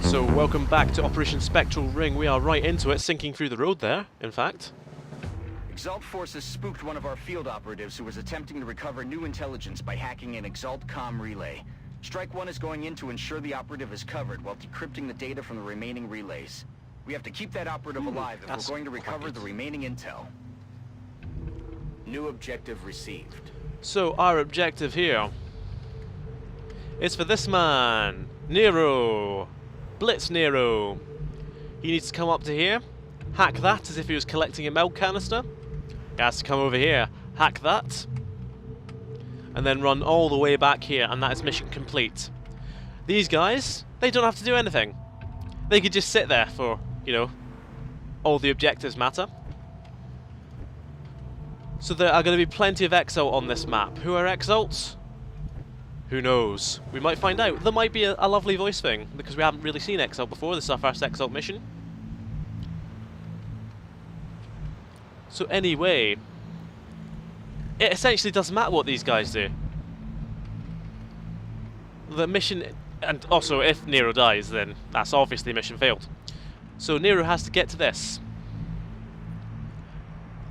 So welcome back to Operation Spectral Ring. We are right into it, sinking through the road there, in fact. Exalt forces spooked one of our field operatives who was attempting to recover new intelligence by hacking an XCOM relay. Strike 1 is going in to ensure the operative is covered while decrypting the data from the remaining relays. We have to keep that operative alive if we're going to recover the remaining intel. New objective received. So our objective here is for this man, Nero. Blitz Nero. He needs to come up to here, hack that as if he was collecting a milk canister. He has to come over here, hack that, and then run all the way back here, and that is mission complete. These guys, they don't have to do anything. They could just sit there for, you know, all the objectives matter. So there are going to be plenty of Exalt on this map. Who are Exalts? Who knows? We might find out. There might be a lovely voice thing, because we haven't really seen Exalt before. This is our first Exalt mission. So anyway, it essentially doesn't matter what these guys do. The mission, and also if Nero dies, then that's obviously mission failed. So Nero has to get to this.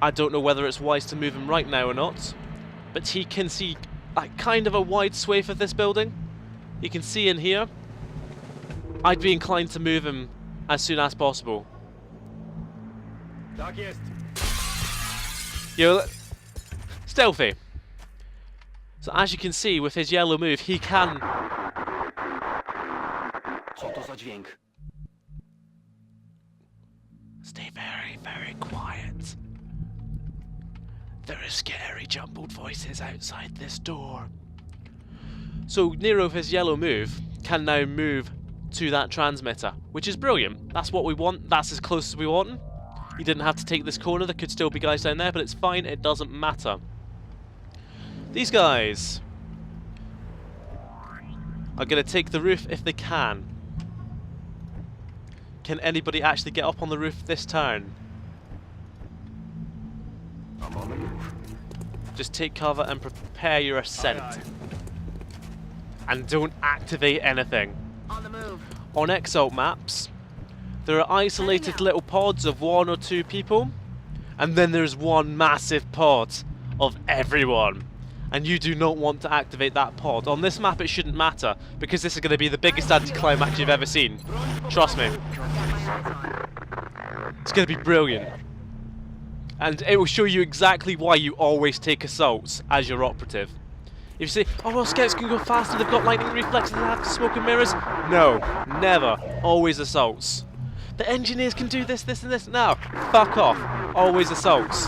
I don't know whether it's wise to move him right now or not, but he can see like kind of a wide swathe of this building. You can see in here. I'd be inclined to move him as soon as possible. Yo, stealthy. So as you can see with his yellow move, he can. Stay very, very quiet. There are scary jumbled voices outside this door. So Nero with his yellow move can now move to that transmitter, which is brilliant. That's what we want. That's as close as we want him. He didn't have to take this corner. There could still be guys down there, but it's fine. It doesn't matter. These guys are going to take the roof if they can. Can anybody actually get up on the roof this turn? I'm on the move. Just take cover and prepare your ascent. And don't activate anything. On the move. On Exalt maps, there are isolated little pods of 1 or 2 people, and then there's one massive pod of everyone. And you do not want to activate that pod. On this map it shouldn't matter, because this is going to be the biggest anticlimax you've ever seen. Trust me. It's going to be brilliant. And it will show you exactly why you always take assaults as your operative. If you say, oh well, scouts can go faster, they've got lightning reflexes, they have smoke and mirrors. No, never. Always assaults. The engineers can do this, this and this. No, fuck off. Always assaults.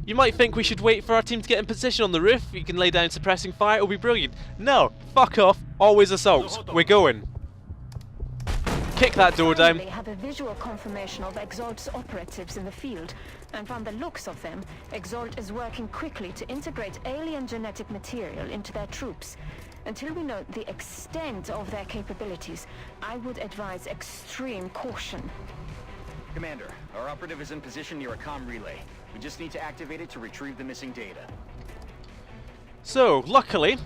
You might think we should wait for our team to get in position on the roof. You can lay down suppressing fire, it'll be brilliant. No, fuck off. Always assaults. We're going. Kick that door down. They have a visual confirmation of Exalt's operatives in the field, and from the looks of them, Exalt is working quickly to integrate alien genetic material into their troops. Until we know the extent of their capabilities, I would advise extreme caution. Commander, our operative is in position near a comm relay. We just need to activate it to retrieve the missing data. So, luckily,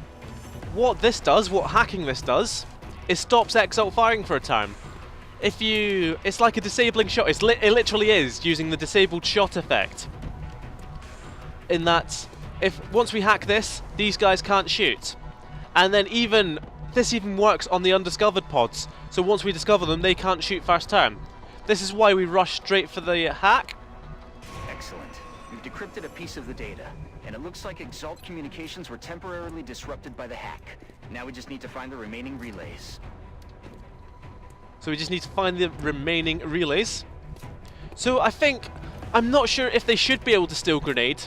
what this does, what hacking this does, is stops Exalt firing for a time. If you... it's like a disabling shot. It literally is, using the disabled shot effect. In that, once we hack this, these guys can't shoot. And then this even works on the undiscovered pods. So once we discover them, they can't shoot first turn. This is why we rush straight for the hack. Excellent. We've decrypted a piece of the data, and it looks like Exalt communications were temporarily disrupted by the hack. Now we just need to find the remaining relays. So we just need to find the remaining relays. So I'm not sure if they should be able to steal grenade,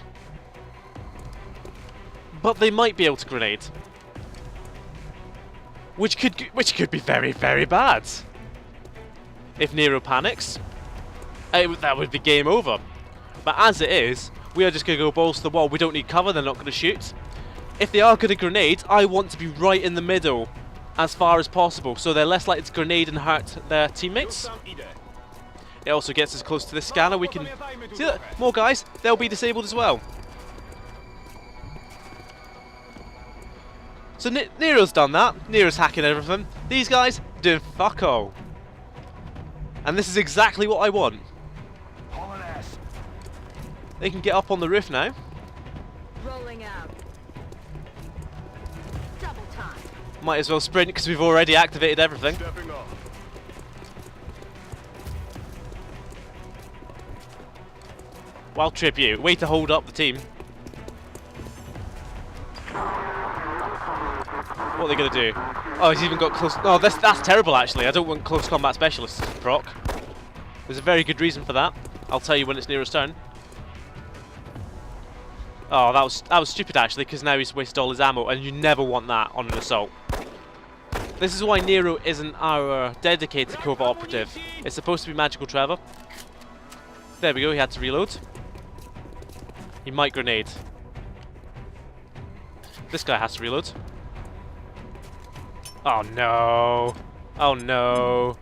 but they might be able to grenade, which could be very, very bad. If Nero panics, that would be game over. But as it is, we are just going to go balls to the wall. We don't need cover, they're not going to shoot. If they are going to grenade, I want to be right in the middle as far as possible, so they're less likely to grenade and hurt their teammates. It also gets us close to the scanner. We can see that more guys, they'll be disabled as well. So Nero's done that. Nero's hacking everything. These guys doing fuck all. And this is exactly what I want. Hauling ass. They can get up on the roof now. Rolling out. Double time. Might as well sprint because we've already activated everything. Stepping off. Wild tribute. Way to hold up the team. What are they going to do? Oh, he's even got close... Oh, that's terrible, actually. I don't want close combat specialists to proc. There's a very good reason for that. I'll tell you when it's Nero's turn. Oh, that was stupid, actually, because now he's wasted all his ammo, and you never want that on an assault. This is why Nero isn't our dedicated covert operative. It's supposed to be Magical Trevor. There we go, he had to reload. He might grenade. This guy has to reload. Oh no. Oh no.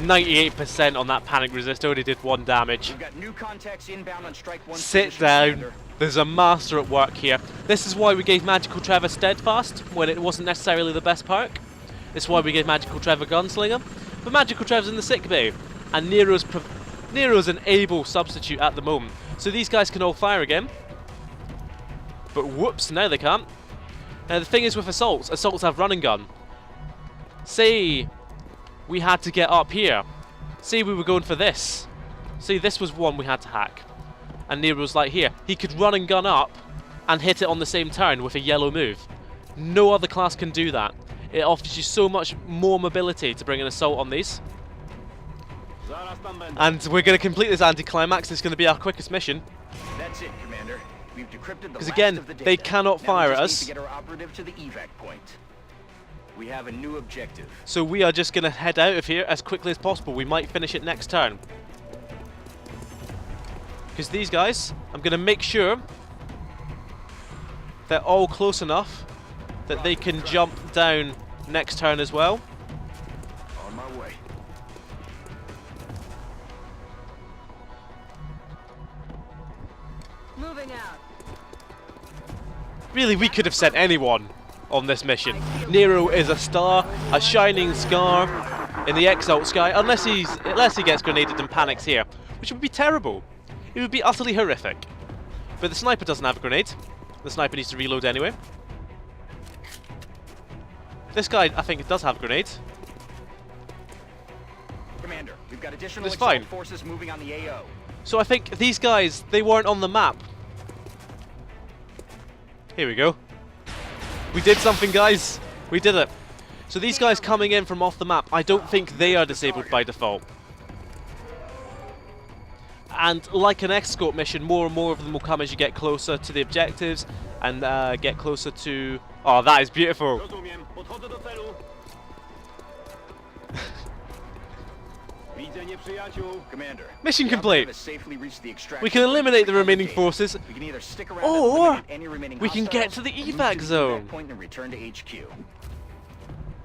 98% on that panic resist, only did 1 damage. We've got new contacts inbound on strike 1. Sit down. There's a master at work here. This is why we gave Magical Trevor Steadfast when it wasn't necessarily the best perk. This is why we gave Magical Trevor Gunslinger. But Magical Trevor's in the sick bay, and Nero's an able substitute at the moment. So these guys can all fire again. But whoops, now they can't. Now the thing is with assaults have run and gun. Say we had to get up here. Say we were going for this. Say this was one we had to hack. And Nero was like here. He could run and gun up and hit it on the same turn with a yellow move. No other class can do that. It offers you so much more mobility to bring an assault on these. And we're going to complete this anticlimax. It's going to be our quickest mission. That's it, Commander. We've decrypted the Because last again, of the data. they cannot Now fire we at just us. need to get our operative to the evac point. We have a new objective. So we are just going to head out of here as quickly as possible. We might finish it next turn. Because these guys, I'm going to make sure they're all close enough that they can jump down next turn as well. On my way. Moving out. Really, we could have sent anyone on this mission. Nero is a star, a shining star in the Exalt sky, unless he gets grenaded and panics here, which would be terrible. It would be utterly horrific. But the sniper doesn't have a grenade. The sniper needs to reload anyway. This guy, I think, does have a grenade. Commander, we've got additional It's Exalt fine. forces moving on the AO. So I think these guys, they weren't on the map. Here we go. We did something, guys. We did it. So these guys coming in from off the map, I don't think they are disabled by default. And like an XCOM mission, more and more of them will come as you get closer to the objectives and get closer to... Oh, that is beautiful. Commander, Mission the complete. operative has safely reached the extraction We can eliminate the point remaining gate. forces, We can either stick around or and eliminate any remaining we can get to hostiles, the or move evac to the zone. evac point and return to HQ.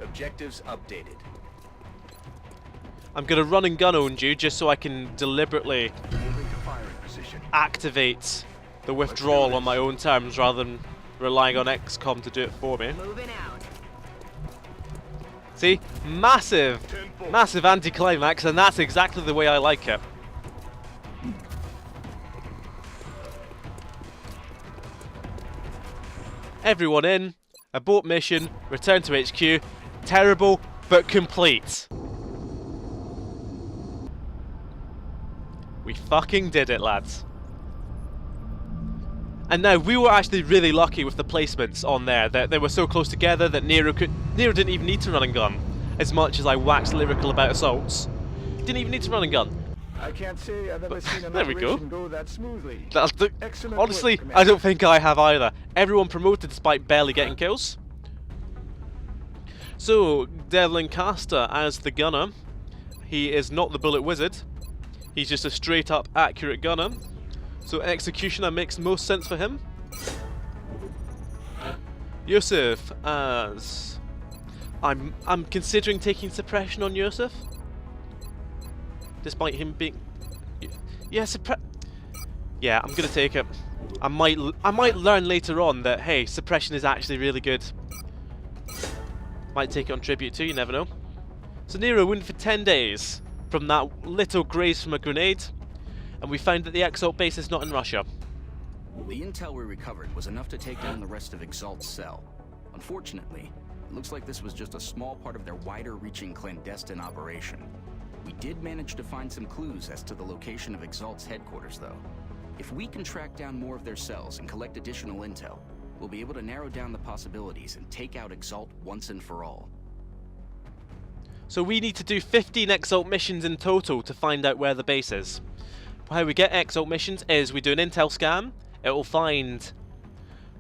Objectives updated. I'm going to run and gun on you just so I can deliberately Moving to firing position. activate the withdrawal on my own terms rather than relying on XCOM to do it for me. Moving out. See? Massive anticlimax, and that's exactly the way I like it. Everyone in, abort mission, return to HQ. Terrible, but complete. We fucking did it, lads. And now, we were actually really lucky with the placements on there, that they were so close together that Nero didn't even need to run and gun. As much as I waxed lyrical about assaults. Didn't even need to run and gun. I can't say I've ever seen an there we go. operation go that smoothly. That's the, Excellent honestly, work, Commander. I don't think I have either. Everyone promoted despite barely getting kills. So, Devlin Caster as the gunner. He is not the bullet wizard. He's just a straight up accurate gunner. So Executioner makes most sense for him. Yusuf as... I'm considering taking suppression on Yusuf. Despite him being... Yeah, I'm gonna take it. I might learn later on that, hey, suppression is actually really good. Might take it on tribute too, you never know. So Nero went for 10 days from that little graze from a grenade, and we found that the Exalt base is not in Russia. The intel we recovered was enough to take down the rest of Exalt's cell. Unfortunately, it looks like this was just a small part of their wider-reaching clandestine operation. We did manage to find some clues as to the location of Exalt's headquarters, though. If we can track down more of their cells and collect additional intel, we'll be able to narrow down the possibilities and take out Exalt once and for all. So we need to do 15 Exalt missions in total to find out where the base is. How we get Exalt missions is we do an intel scan, it will find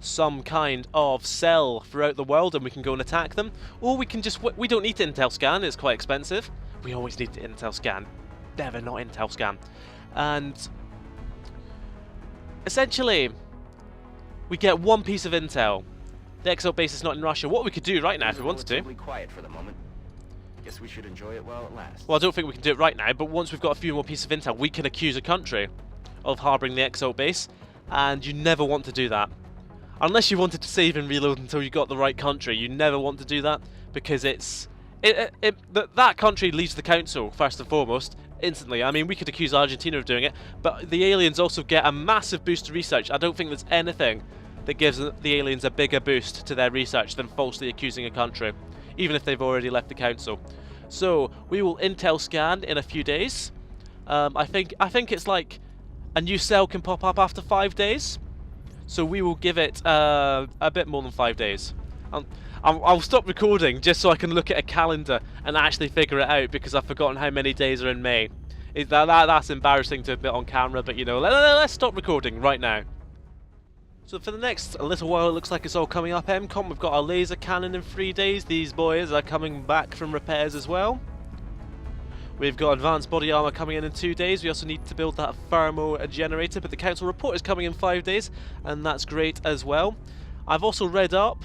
some kind of cell throughout the world and we can go and attack them. Or we can just, we don't need to intel scan, it's quite expensive. We always need to intel scan, never not intel scan. And essentially, we get one piece of intel. The Exalt base is not in Russia. What we could do right now if we wanted to. Relatively quiet for the moment. Guess we should enjoy it while it lasts. Well, I don't think we can do it right now, but once we've got a few more pieces of intel, we can accuse a country of harbouring the Exalt base, and you never want to do that. Unless you wanted to save and reload until you got the right country, you never want to do that, because that country leaves the council, first and foremost, instantly. I mean, we could accuse Argentina of doing it, but the aliens also get a massive boost to research. I don't think there's anything that gives the aliens a bigger boost to their research than falsely accusing a country, even if they've already left the council. So we will intel scan in a few days. I think it's like a new cell can pop up after 5 days. So we will give it a bit more than 5 days. I'll stop recording just so I can look at a calendar and actually figure it out, because I've forgotten how many days are in May. That's embarrassing to admit on camera, but you know, let's stop recording right now. So for the next little while, it looks like it's all coming up. M-Kom, we've got our laser cannon in 3 days. These boys are coming back from repairs as well. We've got advanced body armor coming in 2 days. We also need to build that thermo generator, but the council report is coming in 5 days, and that's great as well. I've also read up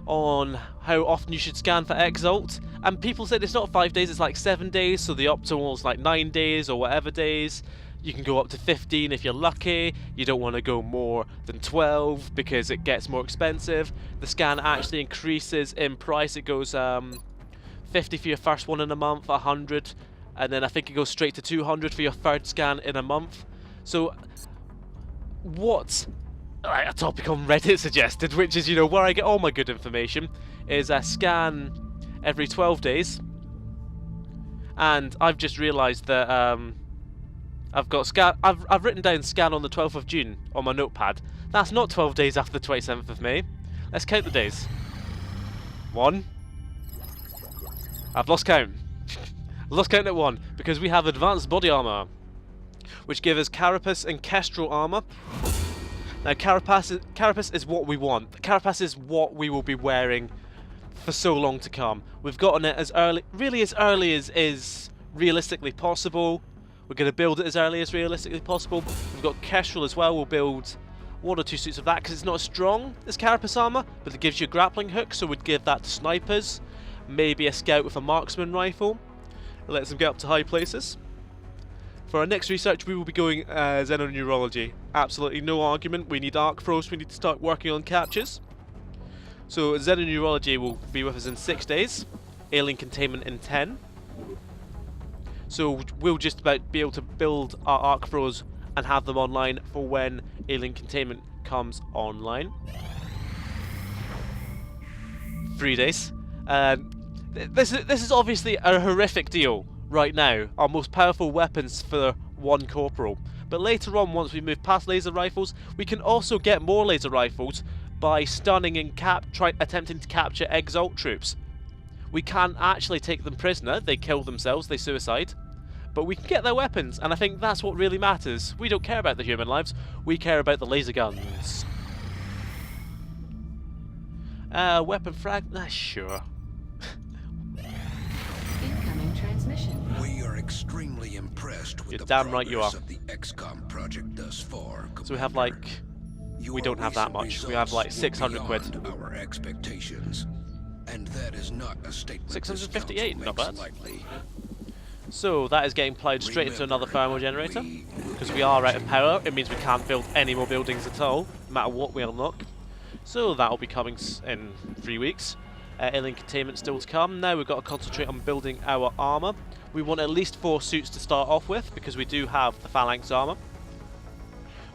on how often you should scan for Exalt, and people said it's not 5 days, it's like 7 days, so the optimal is like 9 days or whatever days. You can go up to 15 if you're lucky. You don't want to go more than 12 because it gets more expensive. The scan actually increases in price. It goes 50 for your first one in a month, 100, and then I think it goes straight to 200 for your third scan in a month. So what a topic on Reddit suggested, which is, you know, where I get all my good information, is a scan every 12 days. And I've just realised that I've written down scan on the 12th of June on my notepad. That's not 12 days after the 27th of May. Let's count the days. 1. I've lost count. I've lost count at 1 because we have advanced body armor, which give us carapace and kestrel armor. Now carapace is what we want. Carapace is what we will be wearing for so long to come. We've gotten it as early as is realistically possible. We're going to build it as early as realistically possible. We've got kestrel as well. We'll build 1 or 2 suits of that because it's not as strong as carapace armor, but it gives you a grappling hook, so we'd give that to snipers. Maybe a scout with a marksman rifle. It lets them get up to high places. For our next research, we will be going xenoneurology. Absolutely no argument. We need arc throws. We need to start working on captures. So xenoneurology will be with us in 6 days. Alien containment in 10. So we'll just about be able to build our arc throws and have them online for when alien containment comes online. 3 days. This is obviously a horrific deal right now. Our most powerful weapons for 1 corporal. But later on, once we move past laser rifles, we can also get more laser rifles by stunning and attempting to capture Exalt troops. We can't actually take them prisoner. They kill themselves. They suicide. But we can get their weapons, and I think that's what really matters. We don't care about the human lives. We care about the laser guns. Weapon frag? Sure. Incoming transmission. We are extremely impressed with You're the damn right you progress are. of the XCOM project thus far. So we have like... we don't have that much. We have like 600 quid. Our expectations. And that is not a statement 658, not bad. lightly. So that is getting ploughed straight into another thermal generator. we Because we are out of power, it means we can't build any more buildings at all, no matter what we unlock. So that'll be coming in 3 weeks. Alien containment still to come. Now we've got to concentrate on building our armour. We want at least 4 suits to start off with, because we do have the phalanx armour.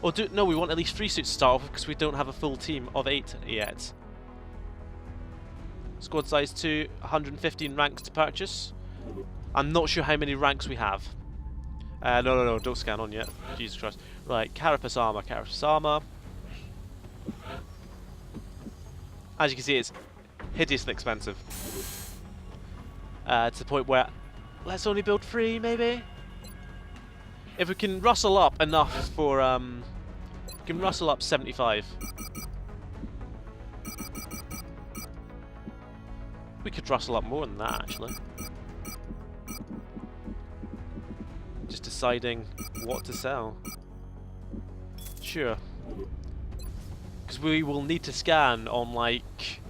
Or no, we want at least 3 suits to start off with, because we don't have a full team of 8 yet. Squad size 2, 115 ranks to purchase. I'm not sure how many ranks we have. No, don't scan on yet. Jesus Christ. Right, carapace armour, carapace armour. As you can see, it's hideously expensive. To the point where, let's only build 3, maybe? If we can rustle up enough for, we can rustle up 75. We could rustle up more than that, actually. Just deciding what to sell. Sure. Because we will need to scan on, like,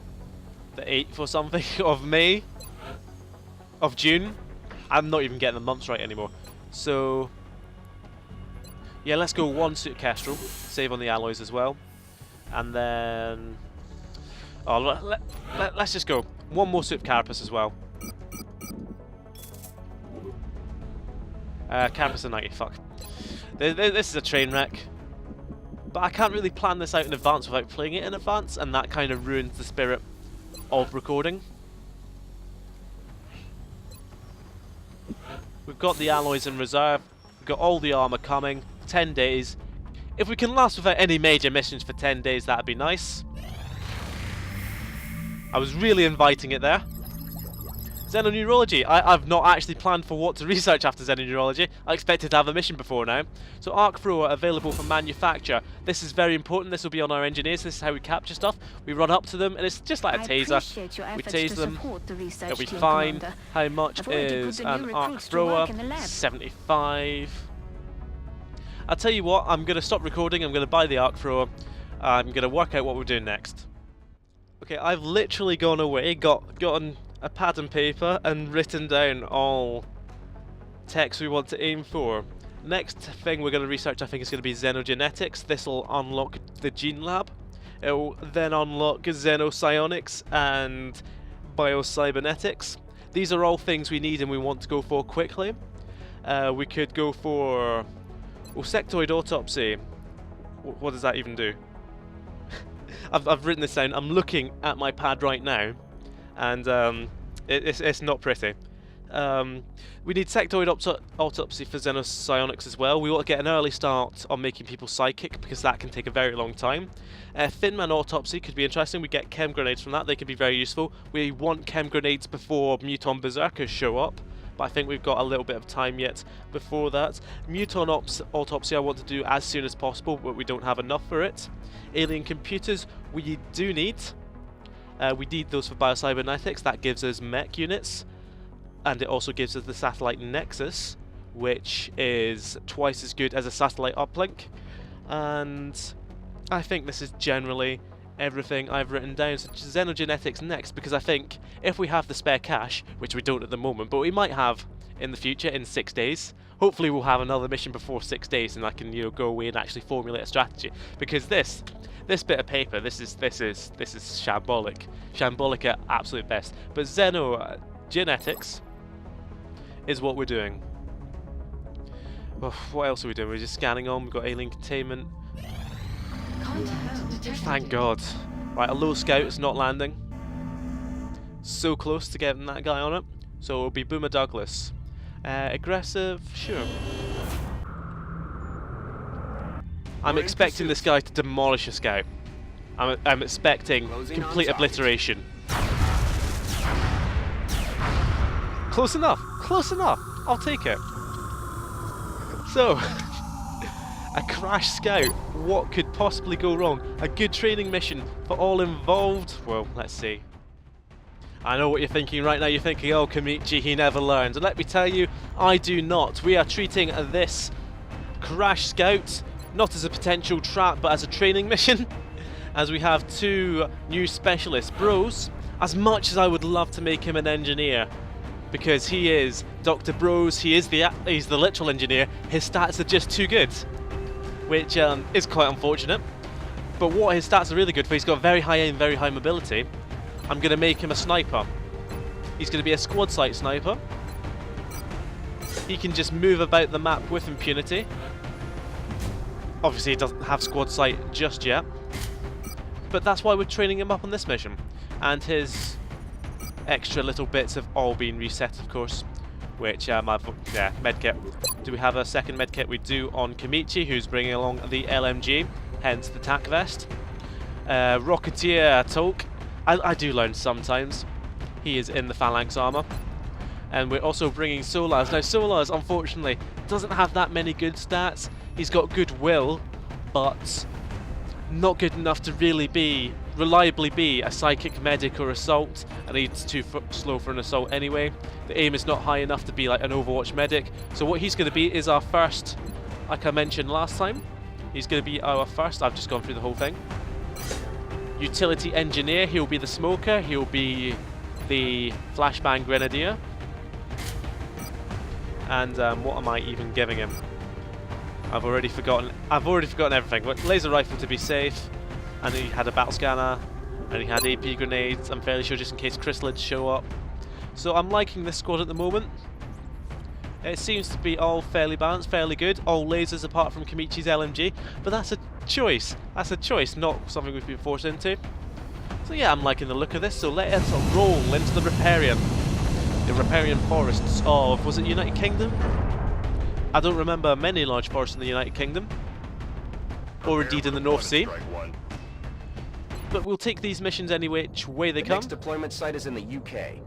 the 8th or something of May. Of June. I'm not even getting the months right anymore. So, yeah, let's go 1 suit Kestrel. Save on the alloys as well. And then... oh, let's just go 1 more suit of carapace as well. Carapace of 90, fuck. This is a train wreck. But I can't really plan this out in advance without playing it in advance, and that kind of ruins the spirit of recording. We've got the alloys in reserve, we've got all the armour coming, 10 days. If we can last without any major missions for 10 days, that'd be nice. I was really inviting it there. Xenoneurology. I've not actually planned for what to research after Xenoneurology. I expected to have a mission before now. So arc thrower available for manufacture. This is very important. This will be on our engineers. This is how we capture stuff. We run up to them and it's just like a taser. We tase them. It'll be fine. Commander. How much is an arc thrower? 75. I'll tell you what, I'm going to stop recording. I'm going to buy the arc thrower. I'm going to work out what we're doing next. Okay, I've literally gone away, gotten a pad and paper and written down all techs we want to aim for. Next thing we're going to research, I think, is going to be xenogenetics. This will unlock the gene lab. It will then unlock xenopsionics and biocybernetics. These are all things we need and we want to go for quickly. We could go for sectoid autopsy. What does that even do? I've written this down. I'm looking at my pad right now, and it's not pretty. We need sectoid autopsy for xenopsionics as well. We want to get an early start on making people psychic, because that can take a very long time. Finman autopsy could be interesting. We get chem grenades from that. They can be very useful. We want chem grenades before muton berserkers show up, but I think we've got a little bit of time yet before that. Muton autopsy I want to do as soon as possible, but we don't have enough for it. Alien computers we do need. We need those for biocybernetics. That gives us mech units, and it also gives us the satellite nexus, which is twice as good as a satellite uplink. And I think this is generally everything I've written down. So xenogenetics next, because I think if we have the spare cash, which we don't at the moment, but we might have in the future in 6 days. Hopefully we'll have another mission before 6 days, and I can, you know, go away and actually formulate a strategy. Because this bit of paper, this is shambolic at absolute best. But xenogenetics is what we're doing. Well, what else are we doing? We're just scanning on. We've got alien containment. Contact detected. Thank God. Right, a low scout is not landing. So close to getting that guy on it. So it'll be Boomer Douglas. Aggressive, sure. I'm expecting this guy to demolish a scout. I'm expecting complete obliteration. Close enough, close enough. I'll take it. So, a crash scout. What could possibly go wrong? A good training mission for all involved? Well, let's see. I know what you're thinking right now. You're thinking, oh, Kamichi, he never learns. And let me tell you, I do not. We are treating this crash scout not as a potential trap, but as a training mission. As we have 2 new specialist bros. As much as I would love to make him an engineer, because he is Dr. Bros, he's the literal engineer, his stats are just too good, which is quite unfortunate. But what his stats are really good for, he's got very high aim, very high mobility. I'm going to make him a sniper. He's going to be a squad sight sniper. He can just move about the map with impunity. Obviously he doesn't have squad sight just yet, but that's why we're training him up on this mission. And his extra little bits have all been reset, of course, which medkit. Do we have a second medkit? We do on Kamichi, who's bringing along the LMG, hence the tac vest. Rocketeer Tolk, I do learn sometimes. He is in the phalanx armor. And we're also bringing Solars. Now Solars, unfortunately, doesn't have that many good stats. He's got goodwill, but not good enough to really reliably be a psychic medic or assault, and he's too slow for an assault anyway. The aim is not high enough to be like an Overwatch medic. So what he's going to be is our first, like I mentioned last time, he's going to be our first, I've just gone through the whole thing, utility engineer. He'll be the smoker, he'll be the flashbang grenadier. And what am I even giving him? I've already forgotten everything. But laser rifle to be safe, and he had a battle scanner, and he had AP grenades, I'm fairly sure, just in case chrysalids show up. So I'm liking this squad at the moment. It seems to be all fairly balanced, fairly good. All lasers apart from Kamichi's LMG, but that's a choice. That's a choice, not something we've been forced into. So yeah, I'm liking the look of this, so let us roll into the Riparian. The riparian forests of, was it United Kingdom? I don't remember many large forests in the United Kingdom, or indeed in the North Sea. But we'll take these missions any which way they come. The next deployment site is in the UK.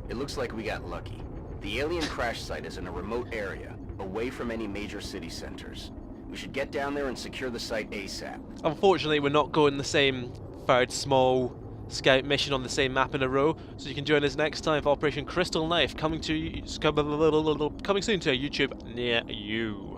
It looks like we got lucky. The alien crash site is in a remote area, away from any major city centers. We should get down there and secure the site ASAP. Unfortunately, we're not going the same third small scout mission on the same map in a row, so you can join us next time for Operation Crystal Knife, coming soon to a YouTube near you.